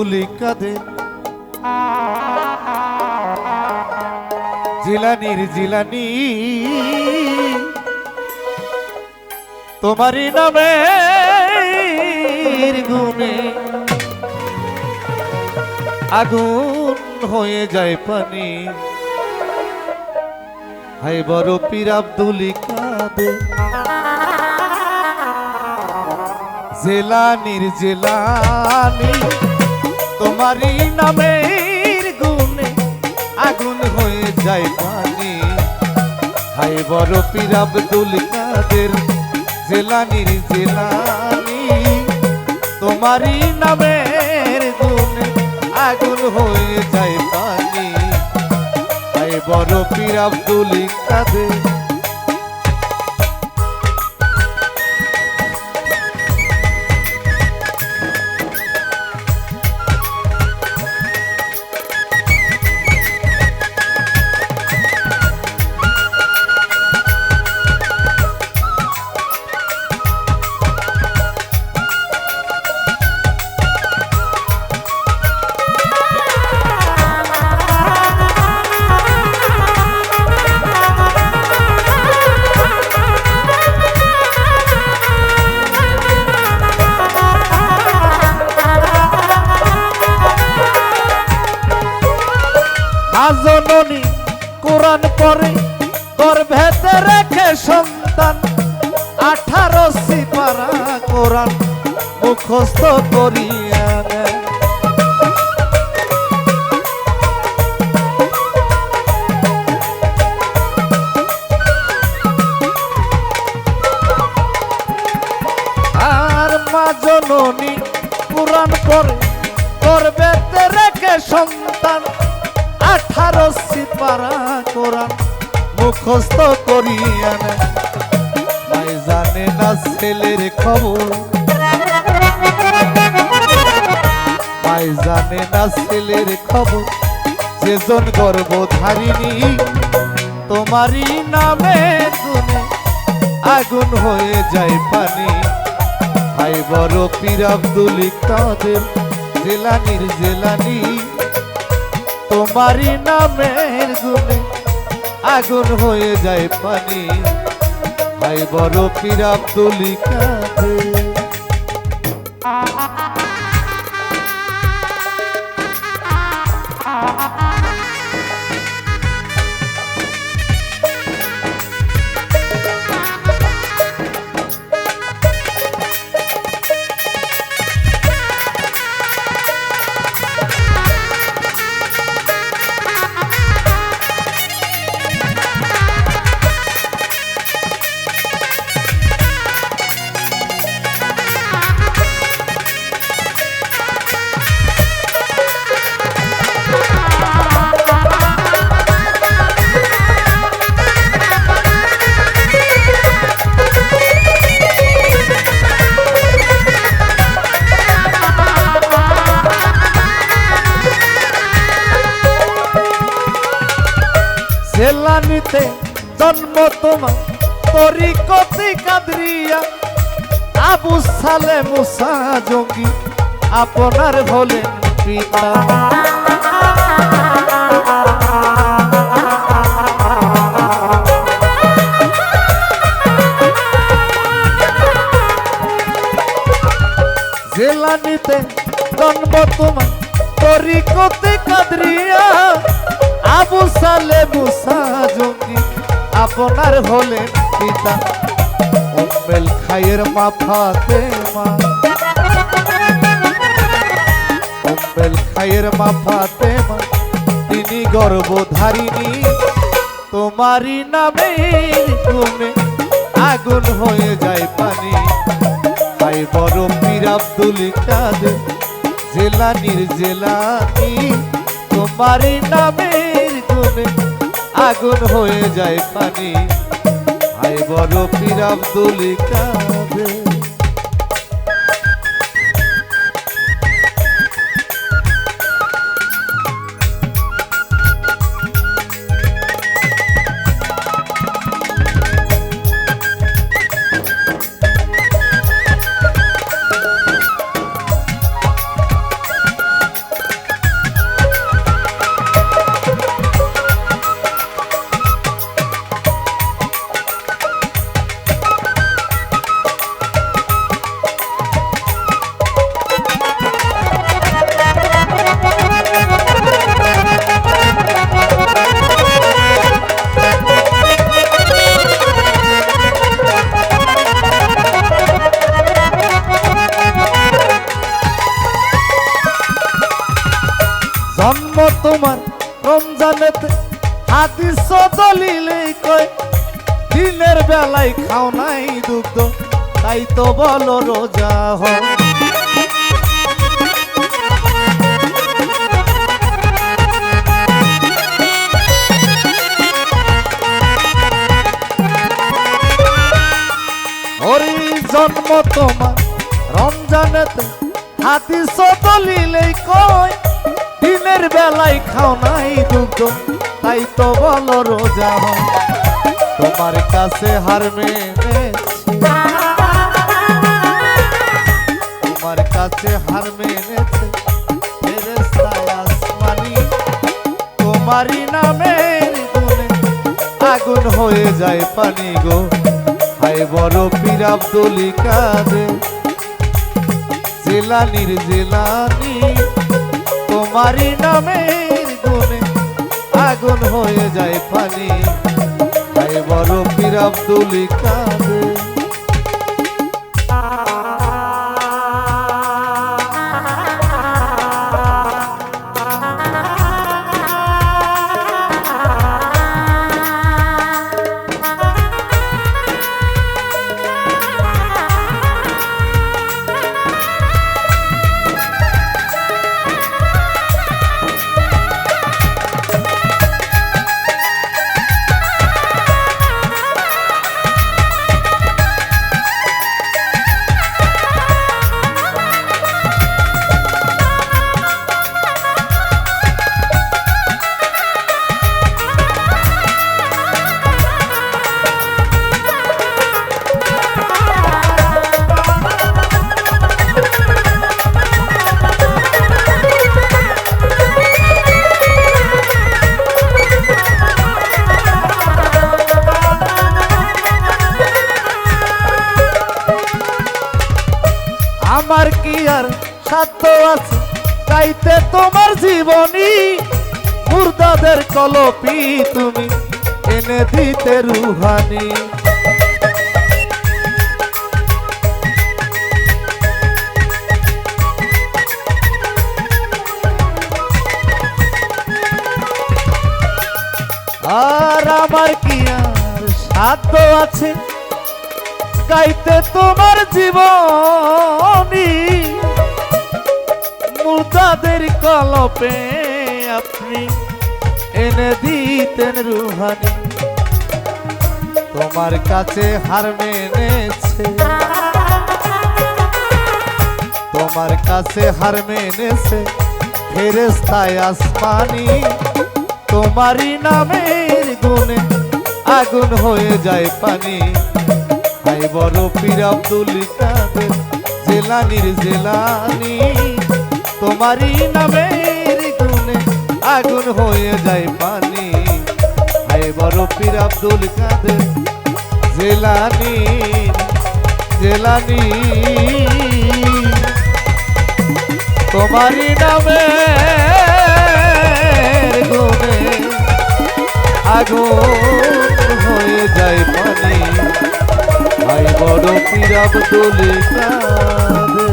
আব্দুল কাদের জিলানির জিলানি তোমারই নামের গুণে আগুন হয়ে যায় পানি। হাই বড় পীর আব্দুল কাদের জেলানির জেলানি তোমারই নামের গুণে আগুন হয়ে যায় পানি। হাই বড় পীর আব্দুল কাদের জেলানির জেলানি তোমারই নামের গুণে আগুন হয়ে যায় পানি। হাই বড় পীর আব্দুল কাদের জননী কোরআন পড়ে গর্ভেতে রেখে সন্তান 18 সিপারা কোরআন মুখস্থ করিয়া নেয়। আর মা জননী কোরআন পড়ে গর্ভেতে রেখে সন্তান 18 সিপারা কোরআন মুখস্থ করিয়া নেয়। মাই জানে না ছেলের খবর, মাই জানে না ছেলের খবর, যেজন গর্ভধারিণী তোমারই নামে গুণে আগুন হয়ে যায় পানি। হাই বড় পীর আব্দুল কাদের জেলানির জেলানি তোমারই নামের গুণে আগুন হয়ে যায় পানি। হাই বড় পীর আব্দুল কাদের জেলানিতে জন্ম তোমার তরিকতে কাদরিয়া আবু সালে মুসা জঙ্গি আপনার হলেন পিতা। জেলানিতে জন্ম তোমার তরিকতে কাদরিয়া আবু সালে মুসা জঙ্গি আপনার হলেন পিতা। উম্মেল খায়ের মা ফাতেমা, উম্মেল খায়ের মা ফাতেমা তিনি গর্ভধারিণী তোমারই নামের গুণে আগুন হয়ে যায় পানি। হাই বড় পীর আব্দুল কাদের জেলানির জেলানি তোমারই নামের গুণে আগুন হয়ে যায় পানি। হাই বড় পীর আব্দুল কাদের জন্ম তোমার রমজানেতে হাদিস দলিলে কয় দিনের বেলায় খাও নাই দুগ্ধ তাই তো বলো রোজা হও ওরে জন্ম তোমার রমজানেতে হাদিস দলিলে কয় দিনের বেলায় খাও নাই দুগ্ধ তাই তো বলো রোজা হও তোমার কাছে হার মেনেছি তোমার কাছে হার মেনেছে ফেরেশতা আসমানি তোমারই নামের গুণে আগুন হয়ে যায় পানি গো হায় বড় পীর আব্দুল কাদের জিলানির জিলানি তোমারই নামের গুণে আগুন হয়ে যায় পানি হায় বড় পীর আব্দুল কাদের আমার কি আর সাধ্য আছে গাইতে তোমার জীবনী মুর্দাদের কলপি তুমি এনে দিতে রুহানি আর আমার কি আর সাধ্য আছে গাইতে তোমার জীবনী মুর্দাদের কলপে আপনি এনে দিতেন রুহানি তোমার কাছে হার মেনেছে তোমার কাছে হার মেনেছে ফেরেশতা আসমানি তোমারই নামের গুণে আগুন হয়ে যায় পানি হায় বড় পীর আব্দুল কাদের জিলানির জিলানি তোমারই নামের গুণে আগুন হয়ে যায় পানি হায় বড় পীর আব্দুল কাদের জিলানি জিলানি তোমারই নামের গুণে আগুন হয়ে যায় পানি হায় বড় পীর আব্দুল কাদের।